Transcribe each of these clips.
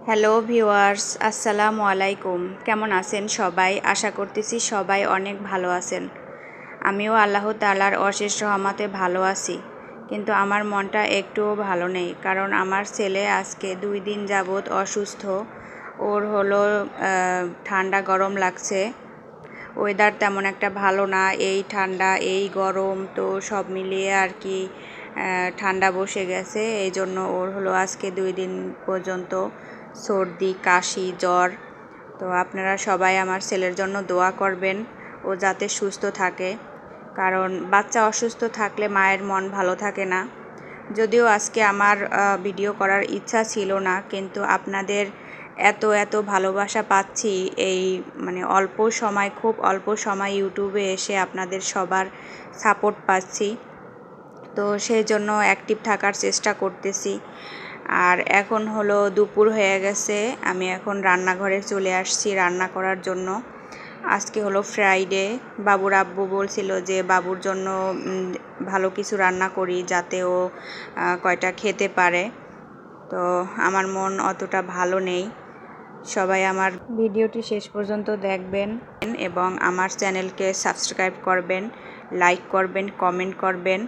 Hello viewers, আসসালামু আলাইকুম। কেমন আছেন সবাই? আশা করতেছি সবাই অনেক ভালো আছেন। আমিও আল্লাহ তাআলার অশেষ রহমতে ভালো আছি, কিন্তু আমার মনটা একটুও ভালো নেই, কারণ আমার ছেলে আজকে 2 দিন যাবৎ অসুস্থ। ওর হলো ঠান্ডা গরম লাগছে। ওয়েদার তেমন একটা ভালো না, এই ঠান্ডা এই গরম, তো সব মিলিয়ে আর কি ঠান্ডা বসে গেছে। এই জন্য ওর হলো আজকে 2 দিন পর্যন্ত সর্দি, কাশি, জ্বর। তো আপনারা সবাই আমার ছেলের জন্য দোয়া করবেন, ও যাতে সুস্থ থাকে, কারণ বাচ্চা অসুস্থ থাকলে মায়ের মন ভালো থাকে না। যদিও আজকে আমার ভিডিও করার ইচ্ছা ছিল না, কিন্তু আপনাদের এত ভালোবাসা পাচ্ছি এই খুব অল্প সময় ইউটিউবে এসে আপনাদের সবার সাপোর্ট পাচ্ছি, তো সেই জন্য অ্যাক্টিভ থাকার চেষ্টা করতেছি। আর এখন হলো দুপুর হয়ে গেছে, আমি এখন রান্নাঘরে চলে আসছি রান্না করার জন্য। আজকে হলো ফ্রাইডে, বাবুর আব্বু বলছিল যে বাবুর জন্য ভালো কিছু রান্না করি যাতে ও কয়টা খেতে পারে। তো আমার মন অতটা ভালো নেই। সবাই আমার ভিডিওটি শেষ পর্যন্ত দেখবেন এবং আমার চ্যানেলকে সাবস্ক্রাইব করবেন, লাইক করবেন, কমেন্ট করবেন।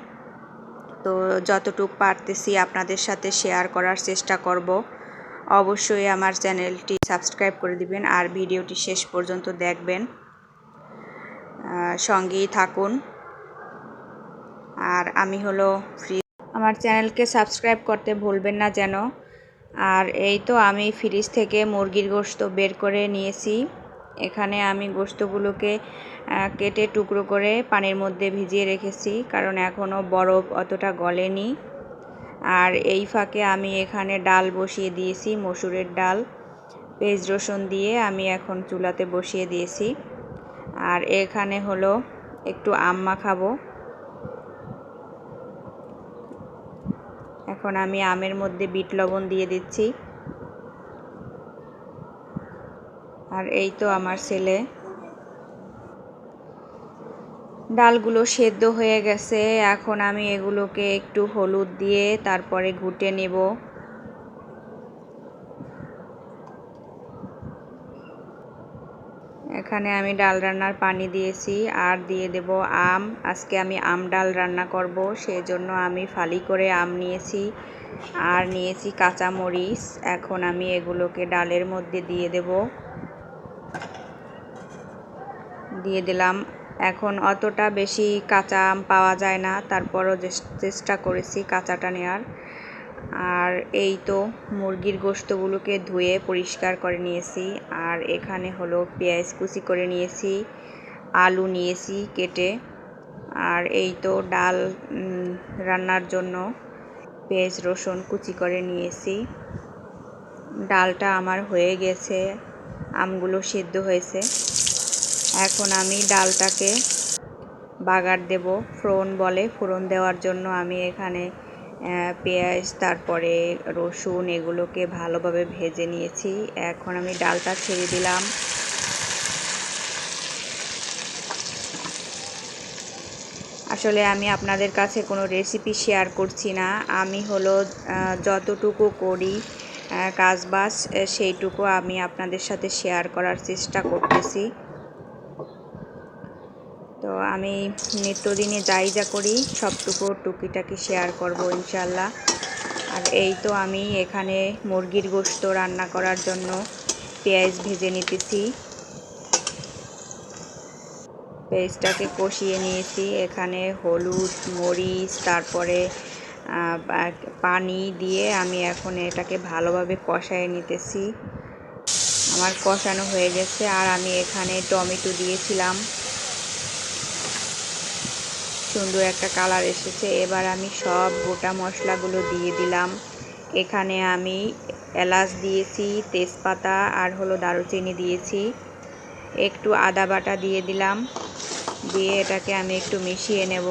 তো যতটুকু পারতেছি আপনাদের সাথে শেয়ার করার চেষ্টা করব। অবশ্যই আমার চ্যানেলটি সাবস্ক্রাইব করে দিবেন আর ভিডিওটি শেষ পর্যন্ত দেখবেন, সঙ্গেই থাকুন। আর আমি হলো আমার চ্যানেলকে সাবস্ক্রাইব করতে ভুলবেন না যেন। আর এই তো আমি ফ্রিজ থেকে মুরগির গোশত বের করে নিয়েছি। এখানে আমি গোশতগুলোকে কেটে টুকরো করে পানির মধ্যে ভিজিয়ে রেখেছি, কারণ এখনও বরফ অতটা গলেনি। আর এই ফাঁকে আমি এখানে ডাল বসিয়ে দিয়েছি, মসুরের ডাল। পেঁয়াজ রসুন দিয়ে আমি এখন চুলাতে বসিয়ে দিয়েছি। আর এখানে হলো একটু আম মাখাবো। এখন আমি আমের মধ্যে বিট লবণ দিয়ে দিচ্ছি। আর এই তো আমার ছেলে, ডালগুলো সেদ্ধ হয়ে গেছে। এখন আমি এগুলোকে একটু হলুদ দিয়ে তারপরে ঘুটে নেব। এখানে আমি ডাল রান্নার পানি দিয়েছি আর দিয়ে দেব আম। আজকে আমি আম ডাল রান্না করব, সেজন্য আমি ফালি করে আম নিয়েছি আর নিয়েছি কাঁচা মরিচ। এখন আমি এগুলোকে ডালের মধ্যে দিয়ে দিলাম। এখন অতটা বেশি কাঁচা আম পাওয়া যায় না, তারপরও চেষ্টা করেছি কাঁচাটা নেওয়ার। আর এই তো মুরগির গোশতগুলোকে ধুয়ে পরিষ্কার করে নিয়েছি। আর এখানে হলো পেঁয়াজ কুচি করে নিয়েছি, আলু নিয়েছি কেটে। আর এই তো ডাল রান্নার জন্য পেঁয়াজ রসুন কুচি করে নিয়েছি। ডালটা আমার হয়ে গেছে, আমগুলো সিদ্ধ হয়েছে। এখন আমি ডালটাকে বাগার দেব, ফোড়ন বলে, ফোড়ন দেওয়ার জন্য আমি এখানে পেঁয়াজ তারপরে রসুন এগুলোকে ভালোভাবে ভেজে নিয়েছি। এখন আমি ডালটা ছেড়ে দিলাম। আসলে আমি আপনাদের কাছে কোনো রেসিপি শেয়ার করছি না, আমি হলো যতটুকু করি কাজবাজ সেইটুকু আমি আপনাদের সাথে শেয়ার করার চেষ্টা করতেছি। তো আমি নিত্যদিনে যা করি সবটুকু টুকিটাকি শেয়ার করব ইনশাল্লাহ। আর এই তো আমি এখানে মুরগির গোশত রান্না করার জন্য পেঁয়াজ ভেজে নিতেছি। পেঁয়াজটাকে কষিয়ে নিয়েছি। এখানে হলুদ, মরিচ, তারপরে পানি দিয়ে আমি এখন এটাকে ভালোভাবে কষায় নিতেছি। আমার কষানো হয়ে গেছে। আর আমি এখানে টমেটো দিয়েছিলাম, সুন্দর একটা কালার এসেছে। এবার আমি সব গোটা মশলাগুলো দিয়ে দিলাম। এখানে আমি এলাচ দিয়েছি, তেজপাতা আর হলো দারুচিনি দিয়েছি, একটু আদা বাটা দিয়ে দিলাম। দিয়ে এটাকে আমি একটু মিশিয়ে নেব।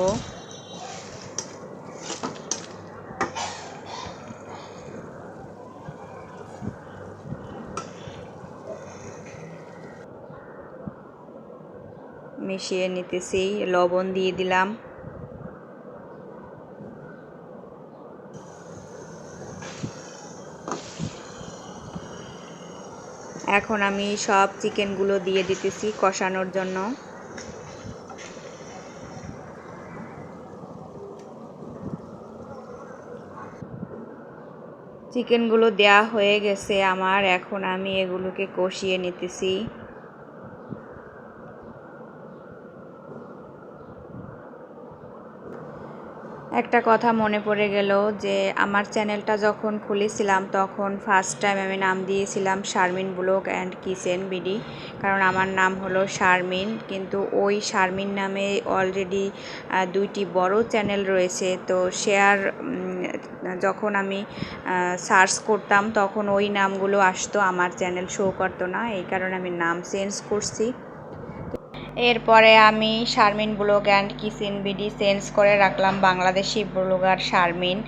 মিশিয়ে নিতেছি, লবণ দিয়ে দিলাম। এখন আমি সব চিকেনগুলো দিয়ে দিতেছি কষানোর জন্য। চিকেনগুলো দেয়া হয়ে গেছে আমার, এখন আমি এগুলোকে কষিয়ে নিতেছি। একটা কথা মনে পড়ে গেল যে আমার চ্যানেলটা যখন খুলেছিলাম তখন ফার্স্ট টাইম আমি নাম দিয়েছিলাম Sharmin blog and kitchen BD, কারণ আমার নাম হলো শারমিন, কিন্তু ওই শারমিন নামে অলরেডি 2টি বড় চ্যানেল রয়েছে। তো শেয়ার যখন আমি সার্চ করতাম তখন ওই নামগুলো আসতো, আমার চ্যানেল শো করতো না, এই কারণে আমি নাম চেঞ্জ করছি। এরপরে আমি Sharmin blog and kitchen BD change করে রাখলাম বাংলাদেশি ব্লগার শারমিন,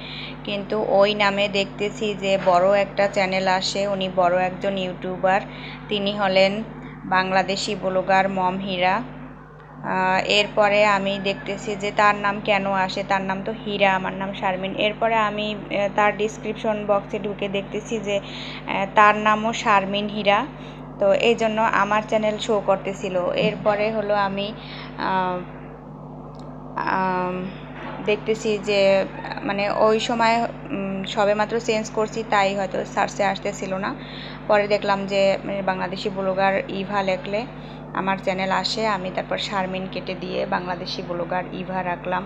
কিন্তু ওই নামে দেখতেছি যে বড় একটা চ্যানেল আসে, উনি বড় একজন ইউটিউবার, তিনি হলেন বাংলাদেশি ব্লগার মম হীরা। এরপরে আমি দেখতেছি যে তার নাম কেন আসে, তার নাম তো হীরা, আমার নাম শারমিন। এরপরে আমি তার ডিসক্রিপশন বক্সে ঢুকে দেখতেছি যে তার নামও শারমিন হীরা, তো এই জন্য আমার চ্যানেল শো করতেছিল। এরপরে হলো আমি দেখতেছি যে মানে ওই সময় সবেমাত্র চেঞ্জ করছি তাই হয়তো সার্চে আসতেছিল না। পরে দেখলাম যে বাংলাদেশি ব্লগার ইভা লেখলে আমার চ্যানেল আসে, আমি তারপর শারমিন কেটে দিয়ে বাংলাদেশি ব্লগার ইভা রাখলাম।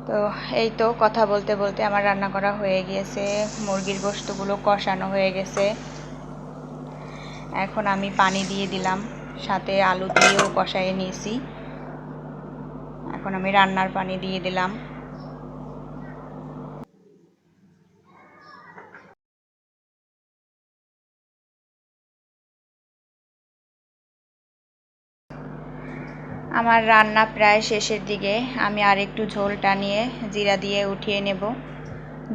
তো এই তো কথা বলতে বলতে আমার রান্না করা হয়ে গিয়েছে, মুরগির গোশতগুলো কষানো হয়ে গেছে। এখন আমি পানি দিয়ে দিলাম, সাথে আলু দিয়েও কষাইয়ে নিয়েছি। এখন আমি রান্নার পানি দিয়ে দিলাম। আমার রান্না প্রায় শেষের দিকে, আমি আর একটু ঝোল টানিয়ে জিরা দিয়ে উঠিয়ে নেব।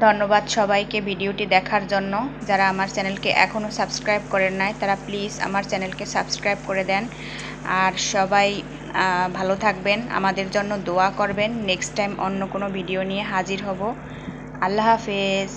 ধন্যবাদ সবাইকে ভিডিওটি দেখার জন্য। যারা আমার চ্যানেলকে এখনও সাবস্ক্রাইব করেন নাই তারা প্লিজ আমার চ্যানেলকে সাবস্ক্রাইব করে দেন। আর সবাই ভালো থাকবেন, আমাদের জন্য দোয়া করবেন। নেক্সট টাইম অন্য কোনো ভিডিও নিয়ে হাজির হব। আল্লাহ হাফেজ।